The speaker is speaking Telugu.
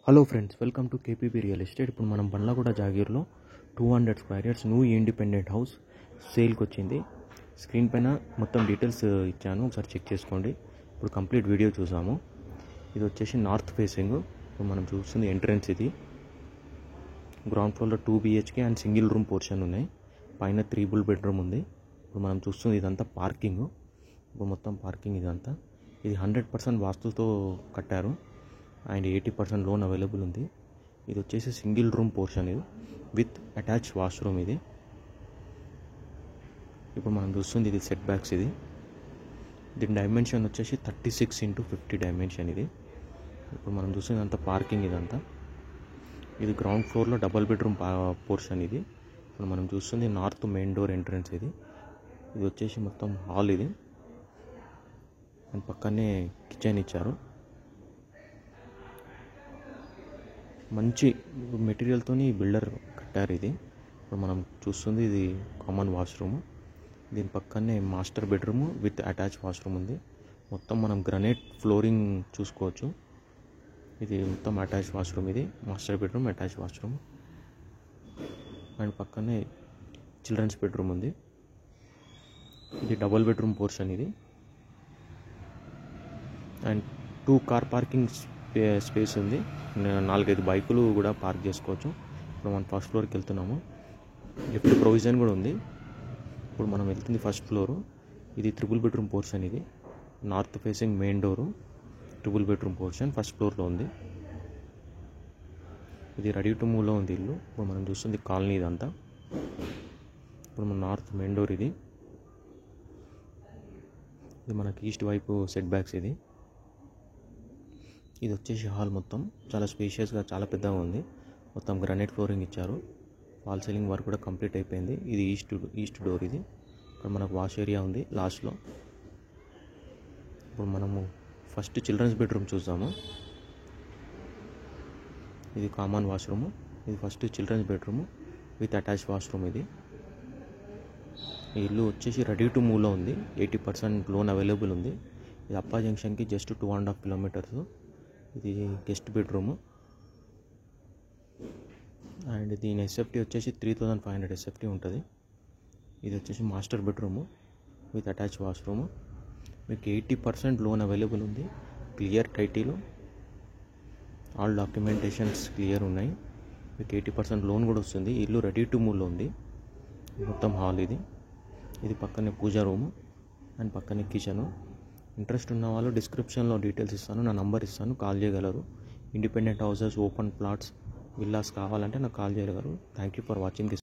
Hello friends, welcome to KPB real estate. ఇప్పుడు మనం బండ్లగూడ జాగీర్లో 200 square yards new independent house సేల్కి వచ్చింది. స్క్రీన్ పైన మొత్తం డీటెయిల్స్ ఇచ్చాను, ఒకసారి చెక్ చేసుకోండి. ఇప్పుడు కంప్లీట్ వీడియో చూసాము. ఇది వచ్చేసి నార్త్ ఫేసింగ్. ఇప్పుడు మనం చూస్తుంది ఎంట్రన్స్. ఇది గ్రౌండ్ ఫ్లోర్లో 2 BHK and single room portion ఉన్నాయి. పైన 3 బెడ్రూమ్ ఉంది. ఇప్పుడు మనం చూస్తుంది ఇదంతా పార్కింగ్. ఇప్పుడు మొత్తం పార్కింగ్ ఇదంతా. ఇది 100% వాస్తుతో కట్టారు అండ్ 80% లోన్ అవైలబుల్ ఉంది. ఇది వచ్చేసి సింగిల్ రూమ్ పోర్షన్ ఇది విత్ అటాచ్ వాష్రూమ్. ఇది ఇప్పుడు మనం చూస్తుంది ఇది సెట్ బ్యాక్స్. ఇది దీని డైమెన్షన్ వచ్చేసి 36x50 డైమెన్షన్. ఇది ఇప్పుడు మనం చూస్తుంది అంతా పార్కింగ్ ఇదంతా. ఇది గ్రౌండ్ ఫ్లోర్లో డబల్ బెడ్రూమ్ పోర్షన్. ఇది ఇప్పుడు మనం చూస్తుంది నార్త్ మెయిన్ డోర్ ఎంట్రన్స్. ఇది వచ్చేసి మొత్తం హాల్. ఇది అండ్ పక్కనే కిచెన్ ఇచ్చారు. మంచి మెటీరియల్తో బిల్డర్ కట్టారు. ఇది ఇప్పుడు మనం చూస్తుంది ఇది కామన్ వాష్రూమ్. దీని పక్కనే master bedroom with attach washroom ఉంది. మొత్తం మనం గ్రనైట్ ఫ్లోరింగ్ చూసుకోవచ్చు. ఇది మొత్తం అటాచ్ వాష్రూమ్. ఇది master bedroom, attach washroom. And పక్కనే చిల్డ్రన్స్ బెడ్రూమ్ ఉంది. ఇది డబుల్ బెడ్రూమ్ పోర్షన్. ఇది అండ్ 2 కార్ పార్కింగ్ స్పేస్ ఉంది. 4-5 బైకులు కూడా పార్క్ చేసుకోవచ్చు. ఇప్పుడు మనం ఫస్ట్ ఫ్లోర్కి వెళ్తున్నాము. లిఫ్ట్ ప్రొవిజన్ కూడా ఉంది. ఇప్పుడు మనం వెళ్తుంది ఫస్ట్ ఫ్లోరు. ఇది 3 బెడ్రూమ్ పోర్షన్. ఇది north facing main door, 3 bedroom portion first ఫ్లోర్లో ఉంది. ఇది రెడీ టు మూవ్లో ఉంది ఇల్లు. ఇప్పుడు మనం చూస్తుంది కాలనీ ఇదంతా. ఇప్పుడు మన నార్త్ మెయిన్ డోర్. ఇది మనకి ఈస్ట్ వైపు సెట్ బ్యాక్స్. ఇది వచ్చేసి హాల్. మొత్తం చాలా స్పేషియస్గా, చాలా పెద్దగా ఉంది. మొత్తం గ్రానైట్ ఫ్లోరింగ్ ఇచ్చారు. ఫాల్ సీలింగ్ వర్క్ కూడా కంప్లీట్ అయిపోయింది. ఇది ఈస్ట్ డోర్. ఇది ఇక్కడ మనకు వాష్ ఏరియా ఉంది లాస్ట్లో. ఇప్పుడు మనము ఫస్ట్ చిల్డ్రన్స్ బెడ్రూమ్ చూద్దాము. ఇది కామన్ వాష్రూమ్. ఇది first children's bedroom with attach washroom. ఇది ఈ ఇల్లు వచ్చేసి రెడీ టు మూవ్లో ఉంది. 80% లోన్ అవైలబుల్ ఉంది. ఇది అప్పా జంక్షన్కి జస్ట్ 2.5 కిలోమీటర్స్. ఇది గెస్ట్ బెడ్రూమ్ అండ్ దీని SFT వచ్చేసి 3500 SFT ఉంటుంది. ఇది వచ్చేసి master bedroom with attach washroom. మీకు 80% లోన్ అవైలబుల్ ఉంది. Clear title, all documentations clear ఉన్నాయి. మీకు 80% లోన్ కూడా వస్తుంది. ఇల్లు రెడీ టు మూవ్లో ఉంది. మొత్తం హాల్. ఇది పక్కనే పూజా రూము అండ్ పక్కనే కిచెను. ఇంట్రెస్ట్ ఉన్న వాళ్ళు డిస్క్రిప్షన్లో డీటెయిల్స్ ఇస్తాను, నా నంబర్ ఇస్తాను, కాల్ చేయగలరు. Independent houses, open plots, villas కావాలంటే నాకు కాల్ చేయగలరు. Thank you for watching this.